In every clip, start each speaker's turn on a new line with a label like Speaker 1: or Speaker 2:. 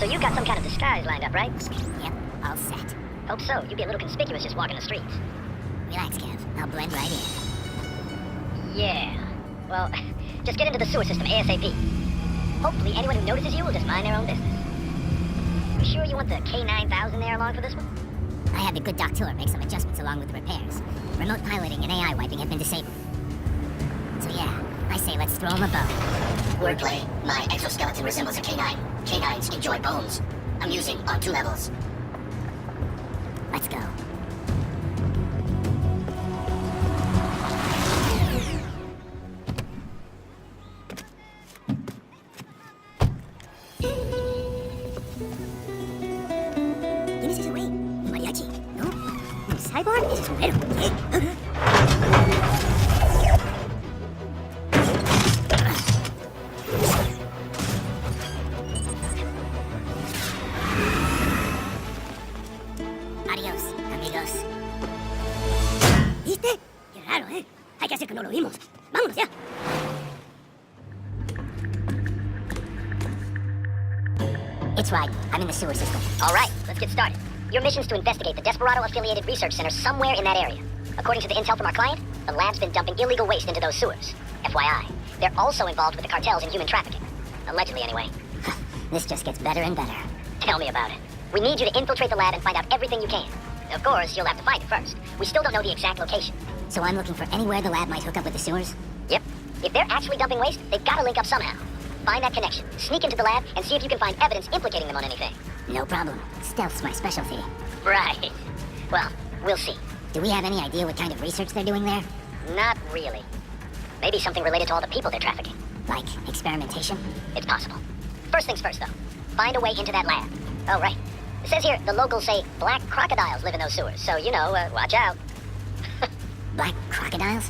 Speaker 1: So you've got some kind of disguise lined up, right?
Speaker 2: Yep, all set.
Speaker 1: Hope so. You'd be a little conspicuous just walking the streets.
Speaker 2: Relax, Kev. I'll blend right in.
Speaker 1: Yeah. Well, just get into the sewer system ASAP. Hopefully anyone who notices you will just mind their own business. You sure you want the K9000 there along for this one?
Speaker 2: I had the good doctor make some adjustments along with the repairs. Remote piloting and AI wiping have been disabled. So yeah, I say let's throw him a bone.
Speaker 3: Wordplay. My exoskeleton resembles a canine. Canines enjoy bones. Amusing on 2 levels.
Speaker 2: Let's go. ¿Quién es ese güey? ¿Un mariachi? ¿No? ¿Un cyborg? Ese es un héroe. ¿Qué? Adiós, amigos. ¿Viste? Qué raro, ¿eh? Hay que hacer que no lo vimos. ¡Vámonos ya! It's right. I'm in the sewer system.
Speaker 1: All right, let's get started. Your mission's to investigate the Desperado-affiliated research center somewhere in that area. According to the intel from our client, the lab's been dumping illegal waste into those sewers. FYI, they're also involved with the cartels in human trafficking. Allegedly, anyway.
Speaker 2: This just gets better and better.
Speaker 1: Tell me about it. We need you to infiltrate the lab and find out everything you can. Of course, you'll have to find it first. We still don't know the exact location.
Speaker 2: So I'm looking for anywhere the lab might hook up with the sewers?
Speaker 1: Yep. If they're actually dumping waste, they've got to link up somehow. Find that connection, sneak into the lab, and see if you can find evidence implicating them on anything.
Speaker 2: No problem. Stealth's my specialty.
Speaker 1: Right. Well, we'll see.
Speaker 2: Do we have any idea what kind of research they're doing there?
Speaker 1: Not really. Maybe something related to all the people they're trafficking.
Speaker 2: Like experimentation?
Speaker 1: It's possible. First things first, though. Find a way into that lab. Oh, right. It says here the locals say black crocodiles live in those sewers, so, watch out.
Speaker 2: Black crocodiles?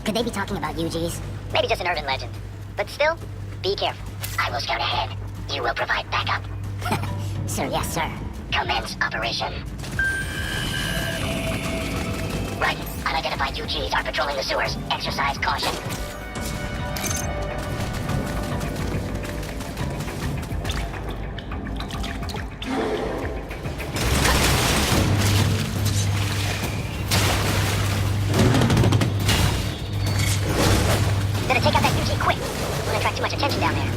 Speaker 2: Could they be talking about UGs?
Speaker 1: Maybe just an urban legend. But still, be careful.
Speaker 3: I will scout ahead. You will provide backup.
Speaker 2: Sir, yes, sir.
Speaker 3: Commence operation. Right. Unidentified UGs are patrolling the sewers. Exercise caution.
Speaker 1: Better take out that UG quick. Won't attract too much attention down there.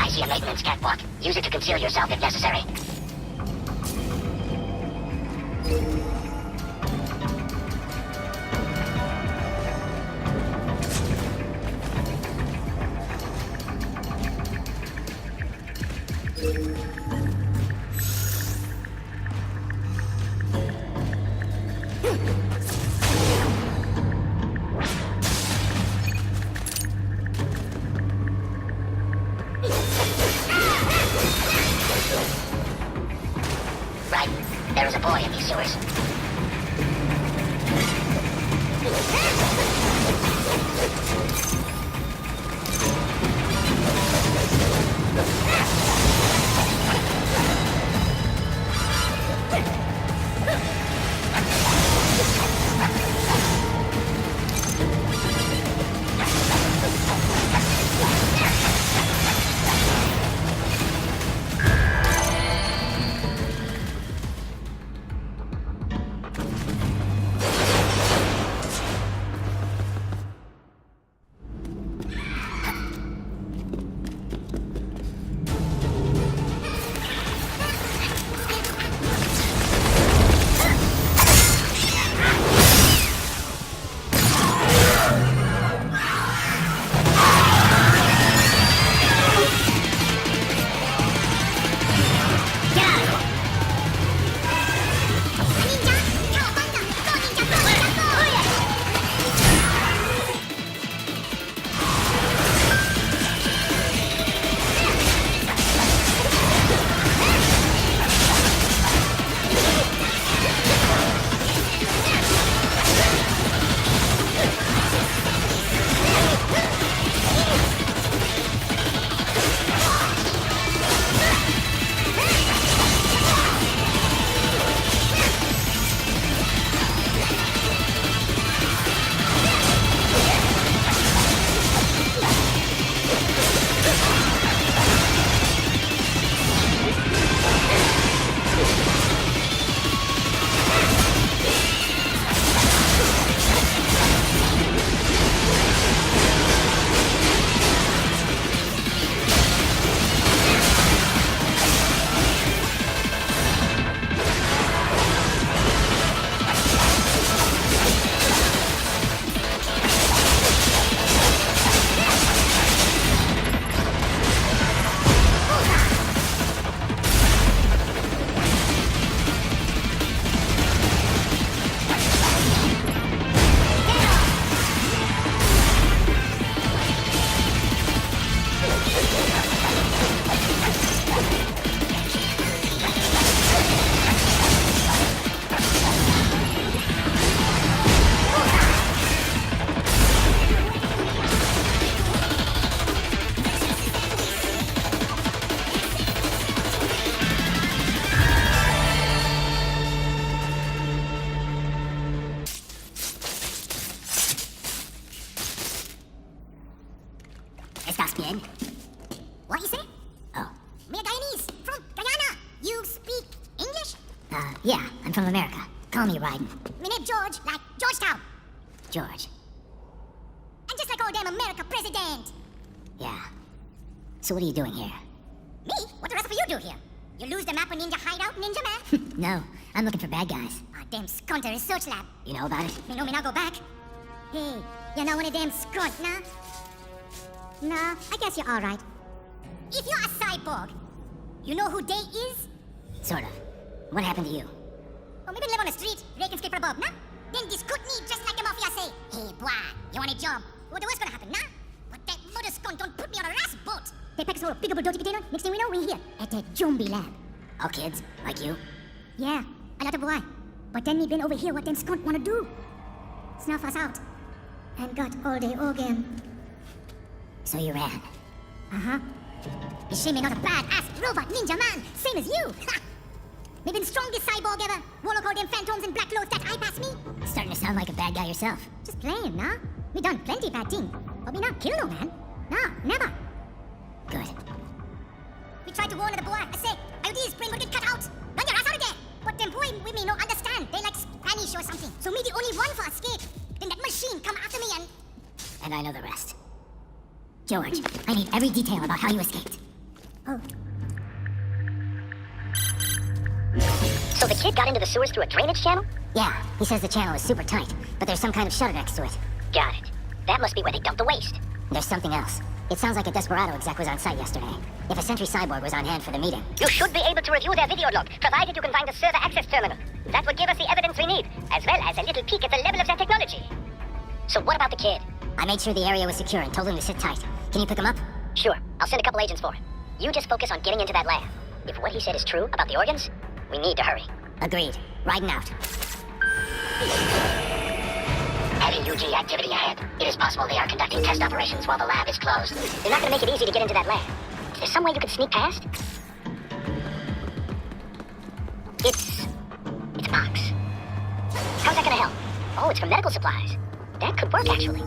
Speaker 3: I see a maintenance catwalk. Use it to conceal yourself if necessary. Right. There is a boy in these sewers.
Speaker 2: ¿Estás bien?
Speaker 3: What you say?
Speaker 2: Oh.
Speaker 3: Me a Guyanese from Guyana. You speak English?
Speaker 2: Yeah, I'm from America. Call me Ryden.
Speaker 3: Me name George, like Georgetown.
Speaker 2: George.
Speaker 3: And just like all damn America president.
Speaker 2: Yeah. So what are you doing here?
Speaker 3: Me? What the rest of you do here? You lose the map on Ninja Hideout, Ninja Man?
Speaker 2: No, I'm looking for bad guys.
Speaker 3: Damn Scunter research lab.
Speaker 2: You know about it?
Speaker 3: Me not go back. Hey, you're not one of them scrunt, nah? Nah, I guess you're alright. If you're a cyborg, you know who they is?
Speaker 2: Sort of. What happened to you?
Speaker 3: Or maybe live on the street, rake and scrape for above, nah? Then discut me just like the mafia say. Hey, boy, you want a job? What the worst gonna happen, nah? But that mother skunt don't put me on a ras boat. They pack us all a big old dirty potato. Next thing we know, we're here at that zombie lab.
Speaker 2: All kids? Like you?
Speaker 3: Yeah, a lot of boy. But then me been over here, what them skunt wanna do? Snuff us out. And got all day organ.
Speaker 2: So you ran.
Speaker 3: Uh-huh. You shame me not a bad-ass robot ninja man, same as you. Ha! Me been strongest cyborg ever. Warlock all them phantoms in black clothes that eye pass me.
Speaker 2: Starting to sound like a bad guy yourself.
Speaker 3: Just playing, nah? Me done plenty bad thing. But me not kill no man. Nah, never.
Speaker 2: Good.
Speaker 3: We tried to warn the boy. I say, IOD's brain will get cut out. Run your ass out of there. But them boy with me no understand. They like Spanish or something. So me the only one for escape. Then that machine come after me and...
Speaker 2: And I know the rest. George, I need every detail about how you escaped.
Speaker 3: Oh.
Speaker 1: So the kid got into the sewers through a drainage channel?
Speaker 2: Yeah, he says the channel is super tight, but there's some kind of shutter next to it.
Speaker 1: Got it. That must be where they dumped the waste.
Speaker 2: There's something else. It sounds like a Desperado exec was on site yesterday. If a Sentry Cyborg was on hand for the meeting.
Speaker 1: You should be able to review their video log, provided you can find the server access terminal. That will give us the evidence we need, as well as a little peek at the level of their technology. So what about the kid?
Speaker 2: I made sure the area was secure and told him to sit tight. Can you pick him up?
Speaker 1: Sure, I'll send a couple agents for him. You just focus on getting into that lab. If what he said is true about the organs, we need to hurry.
Speaker 2: Agreed. Riding out.
Speaker 3: Heavy UG activity ahead. It is possible they are conducting test operations while the lab is closed.
Speaker 1: They're not gonna make it easy to get into that lab. Is there some way you could sneak past? It's a box. How's that gonna help? Oh, it's for medical supplies. That could work, actually.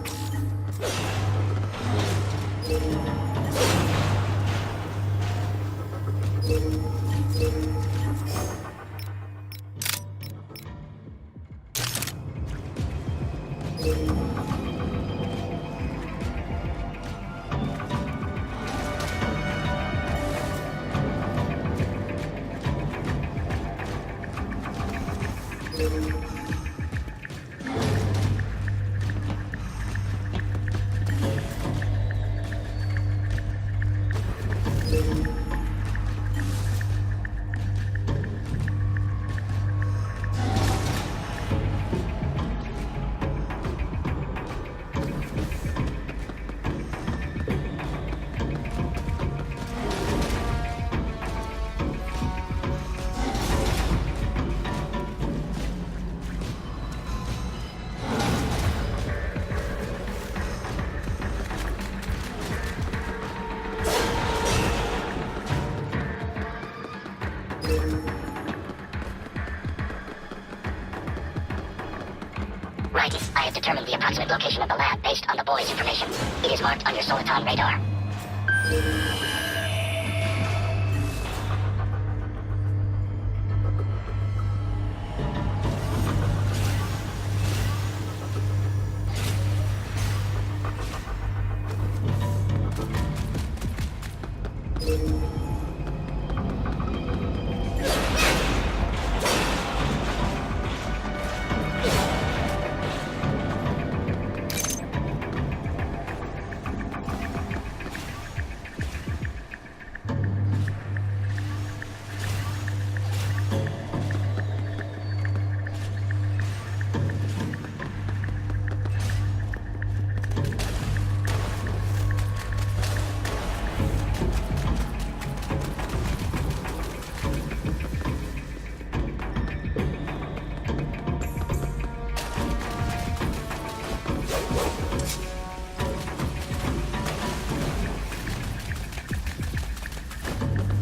Speaker 3: Right, I have determined the approximate location of the lab based on the boy's information. It is marked on your Soliton radar.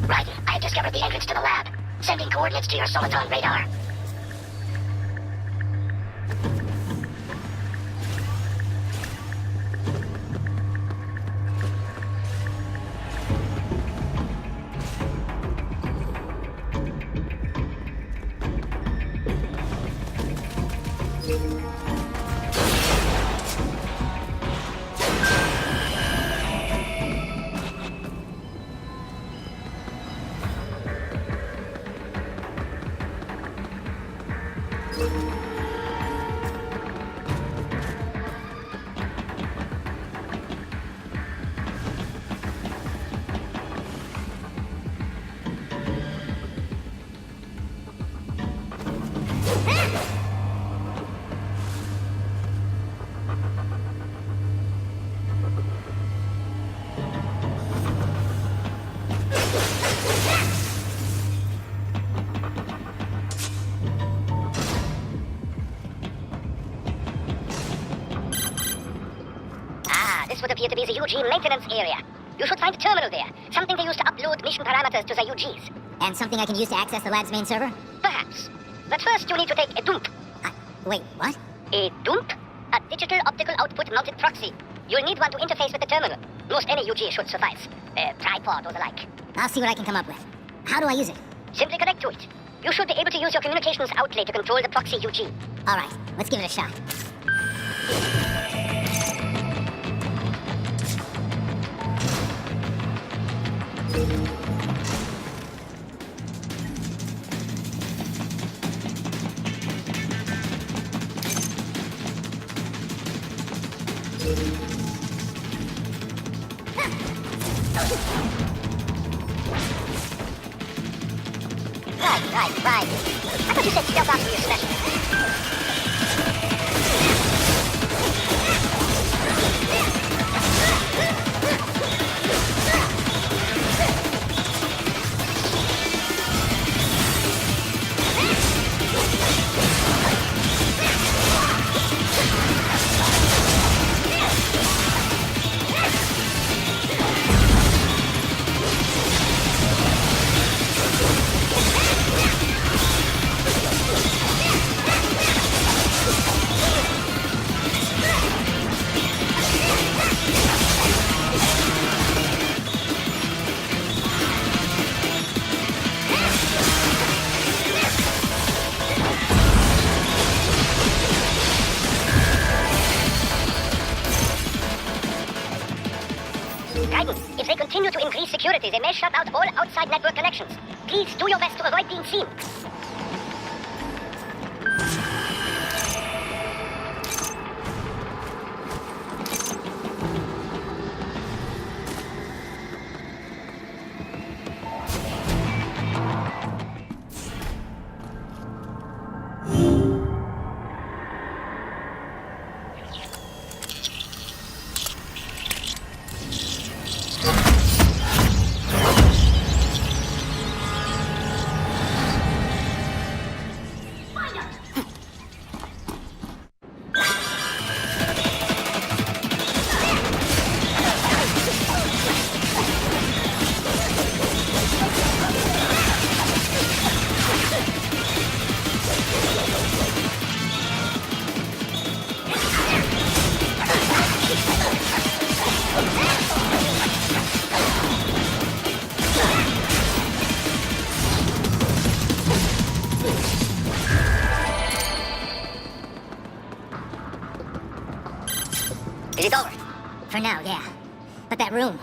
Speaker 3: Right, I have discovered the entrance to the lab. Sending coordinates to your Soliton radar.
Speaker 1: this would appear to be the UG maintenance area. You should find a terminal there. Something they use to upload mission parameters to the UGs.
Speaker 2: And something I can use to access the lab's main server?
Speaker 1: Perhaps. But first you need to take a dump.
Speaker 2: Wait, what?
Speaker 1: A dump? A digital optical output mounted proxy. You'll need one to interface with the terminal. Most any UG should suffice. A tripod or the like.
Speaker 2: I'll see what I can come up with. How do I use it?
Speaker 1: Simply connect to it. You should be able to use your communications outlet to control the proxy UG.
Speaker 2: Alright, let's give it a shot.
Speaker 1: Right. I thought you said stealth ops were your special. If they continue to increase security, they may shut out all outside network connections. Please do your best to avoid being seen. Is it over?
Speaker 2: For now, yeah. But that room,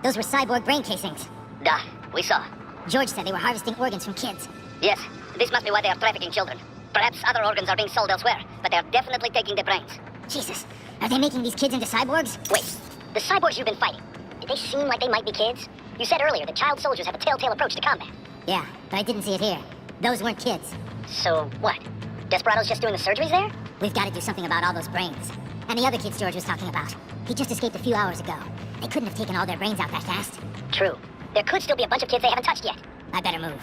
Speaker 2: those were cyborg brain casings.
Speaker 1: Duh, we saw.
Speaker 2: George said they were harvesting organs from kids.
Speaker 1: Yes, this must be why they are trafficking children. Perhaps other organs are being sold elsewhere, but they are definitely taking their brains.
Speaker 2: Jesus, are they making these kids into cyborgs?
Speaker 1: Wait, the cyborgs you've been fighting, did they seem like they might be kids? You said earlier that child soldiers have a telltale approach to combat.
Speaker 2: Yeah, but I didn't see it here. Those weren't kids.
Speaker 1: So what? Desperado's just doing the surgeries there?
Speaker 2: We've got to do something about all those brains. And the other kids George was talking about. He just escaped a few hours ago. They couldn't have taken all their brains out that fast.
Speaker 1: True. There could still be a bunch of kids they haven't touched yet.
Speaker 2: I better move.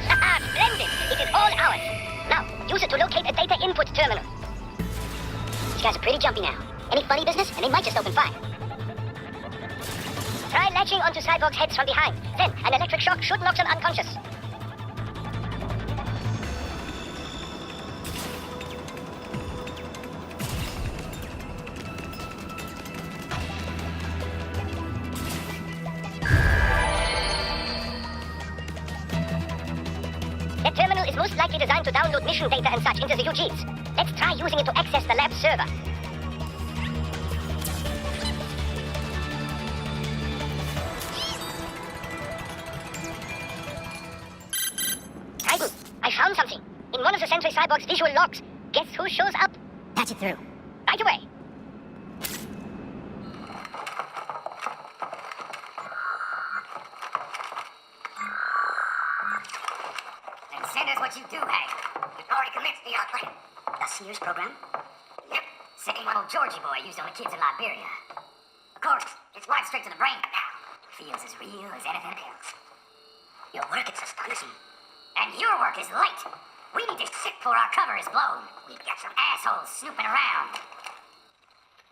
Speaker 1: Splendid! It is all ours. Now, use it to locate a data input terminal. These guys are pretty jumpy now. Any funny business, and they might just open fire. Try latching onto cyborgs' heads from behind. Then, an electric shock should knock them unconscious. That terminal is most likely designed to download mission data and such into the UGs. Let's try using it to access the lab server. Titan, I found something. In one of the Sentry Cyborg's visual logs. Guess who shows up?
Speaker 2: Patch it through.
Speaker 1: Right away. And send us what you do have. You've already commenced the outplay. The Sears program? Yep. Same one old Georgie boy used on the kids in Liberia. Of course, it's wide straight to the brain now. Feels as real as anything else. Your work is astonishing. And your work is light. We need to sit before our cover is blown. We've got some assholes snooping around.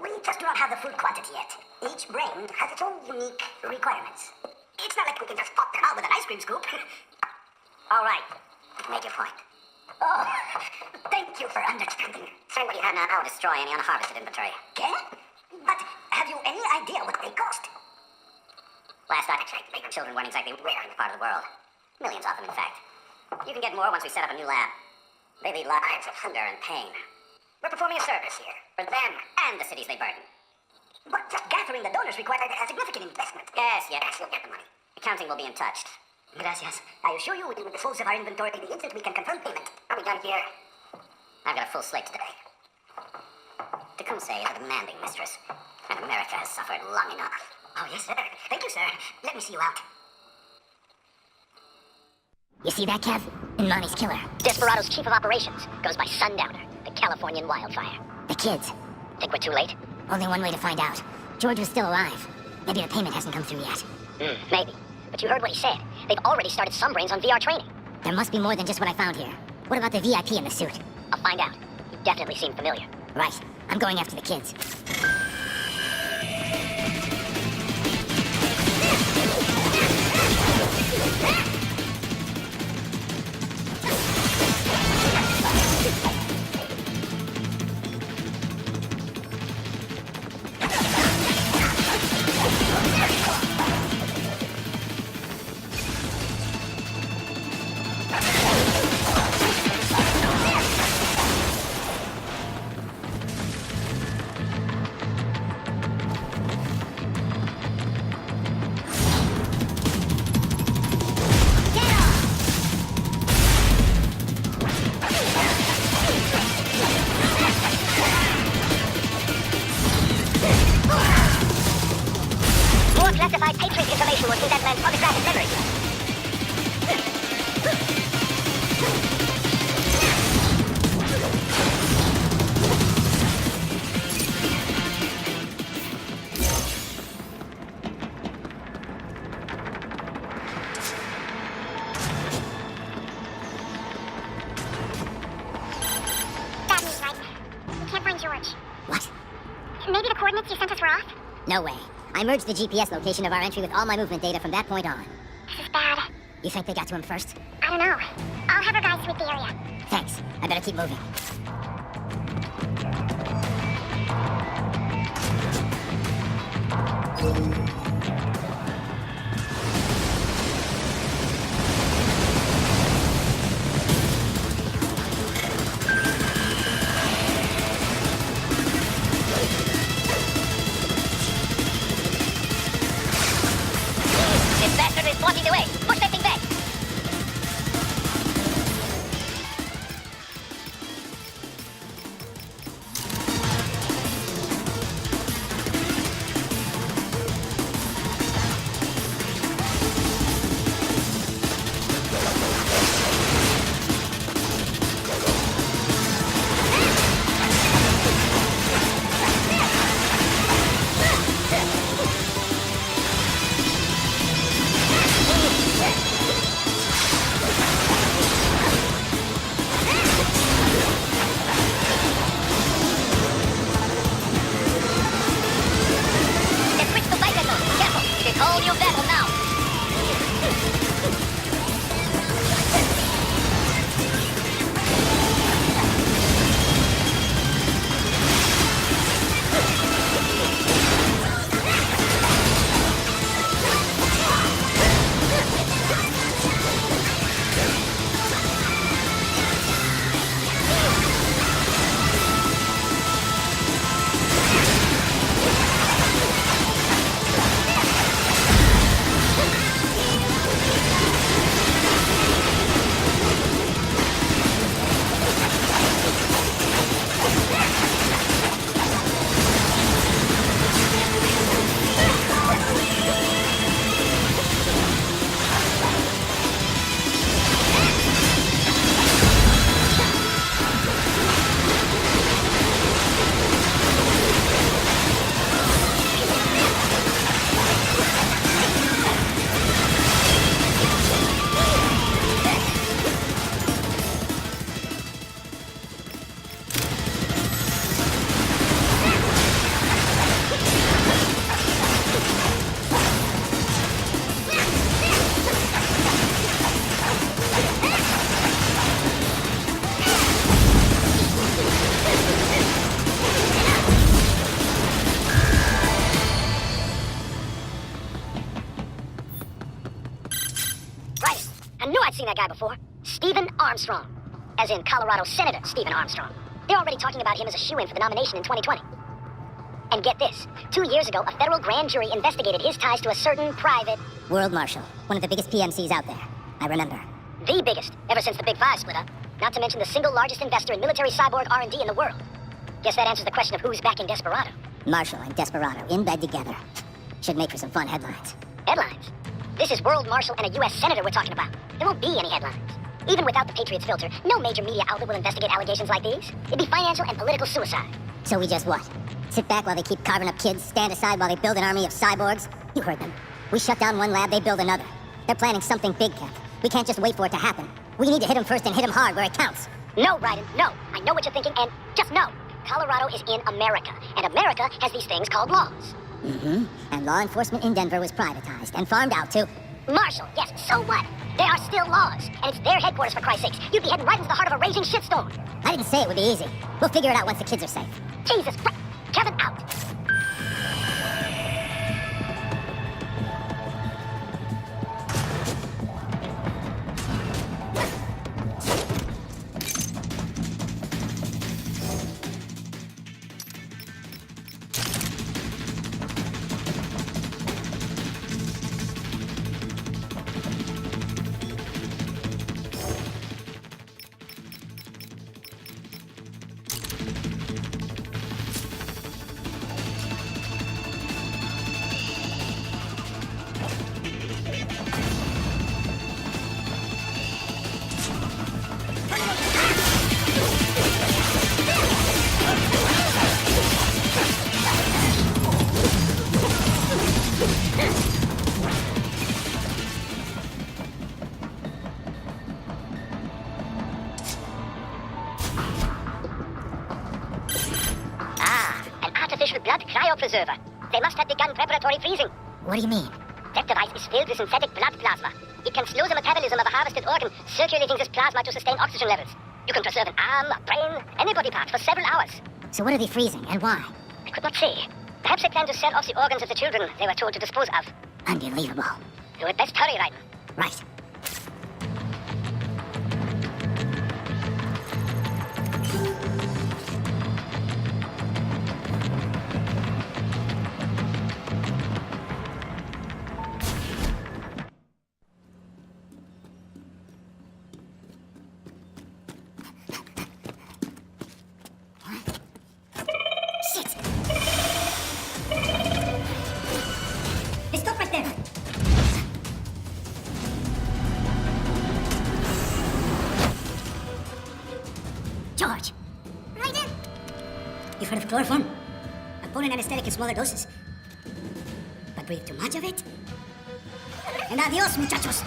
Speaker 1: We just do not have the full quantity yet. Each brain has its own unique requirements. It's not like we can just pop them out with an ice cream scoop. All right. Make your point. Oh, thank you for understanding. Say what you have now. I'll destroy any unharvested inventory. Okay? But have you any idea what they cost? Last I checked, the children weren't exactly rare in the part of the world. Millions of them, in fact. You can get more once we set up a new lab. They lead lives of hunger and pain. We're performing a service here, for them and the cities they burden. But just gathering the donors required a significant investment. Yes, you'll get the money. Accounting will be in touch. Gracias. I assure you we will dispose of our inventory the instant we can confirm payment. Are we done here? I've got a full slate today. Tecumseh is a demanding mistress, and America has suffered long enough. Oh, yes, sir. Thank you, sir. Let me see you out.
Speaker 2: You see that, Kev? Imani's killer.
Speaker 1: Desperado's chief of operations goes by Sundowner, the Californian wildfire.
Speaker 2: The kids.
Speaker 1: Think we're too late?
Speaker 2: Only one way to find out. George was still alive. Maybe the payment hasn't come through yet.
Speaker 1: Maybe. But you heard what he said. They've already started some brains on VR training.
Speaker 2: There must be more than just what I found here. What about the VIP in the suit?
Speaker 1: I'll find out. You definitely seem familiar.
Speaker 2: Right. I'm going after the kids.
Speaker 1: More classified Patriot information will see that man's photographic memory.
Speaker 3: Bad news, right? We can't find George.
Speaker 2: What?
Speaker 3: Maybe the coordinates you sent us were off?
Speaker 2: No way. I merged the GPS location of our entry with all my movement data from that point on.
Speaker 3: This is bad.
Speaker 2: You think they got to him first?
Speaker 3: I don't know. I'll have our guys sweep the area.
Speaker 2: Thanks. I better keep moving.
Speaker 1: This bastard is blocking the way. Push that thing back. guy before? Stephen Armstrong. As in Colorado Senator Stephen Armstrong. They're already talking about him as a shoo-in for the nomination in 2020. And get this, 2 years ago, a federal grand jury investigated his ties to a certain private...
Speaker 2: World Marshal, one of the biggest PMCs out there. I remember.
Speaker 1: The biggest, ever since the Big Five split up. Not to mention the single largest investor in military cyborg R&D in the world. Guess that answers the question of who's backing Desperado.
Speaker 2: Marshall and Desperado in bed together. Should make for some fun headlines.
Speaker 1: Headlines? This is World Marshal and a U.S. Senator we're talking about. There won't be any headlines. Even without the Patriots filter, no major media outlet will investigate allegations like these. It'd be financial and political suicide.
Speaker 2: So we just what? Sit back while they keep carving up kids, stand aside while they build an army of cyborgs? You heard them. We shut down one lab, they build another. They're planning something big, Cap. We can't just wait for it to happen. We need to hit them first and hit them hard where it counts.
Speaker 1: No, Ryden, no. I know what you're thinking, and just know. Colorado is in America, and America has these things called laws.
Speaker 2: Mm-hmm. And law enforcement in Denver was privatized and farmed out to...
Speaker 1: Marshall, yes, so what? There are still laws, and it's their headquarters, for Christ's sakes. You'd be heading right into the heart of a raging shitstorm.
Speaker 2: I didn't say it would be easy. We'll figure it out once the kids are safe.
Speaker 1: Jesus Christ. Kevin, out. Artificial blood cryopreserver. They must have begun preparatory freezing.
Speaker 2: What do you mean?
Speaker 1: That device is filled with synthetic blood plasma. It can slow the metabolism of a harvested organ, circulating this plasma to sustain oxygen levels. You can preserve an arm, a brain, any body part for several hours.
Speaker 2: So what are they freezing, and why?
Speaker 1: I could not say. Perhaps they plan to sell off the organs of the children they were told to dispose of.
Speaker 2: Unbelievable.
Speaker 1: You had best hurry, Ryden.
Speaker 2: Right.
Speaker 3: George! Ryden! You've heard of chloroform? A potent anesthetic in smaller doses. But breathe too much of it? And adios, muchachos!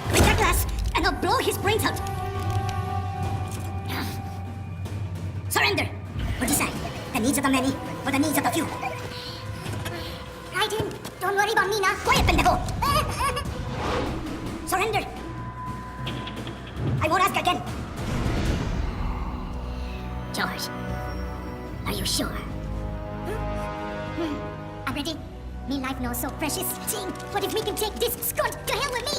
Speaker 3: Break that glass, and I'll blow his brains out! Surrender! What decide? The needs of the many, or the needs of the few? Ryden, don't worry about me now. Quiet, pendejo! Surrender! I won't ask again. George, are you sure? I'm ready. Me life now so precious. Ting, what if we can take this skunt to hell with me?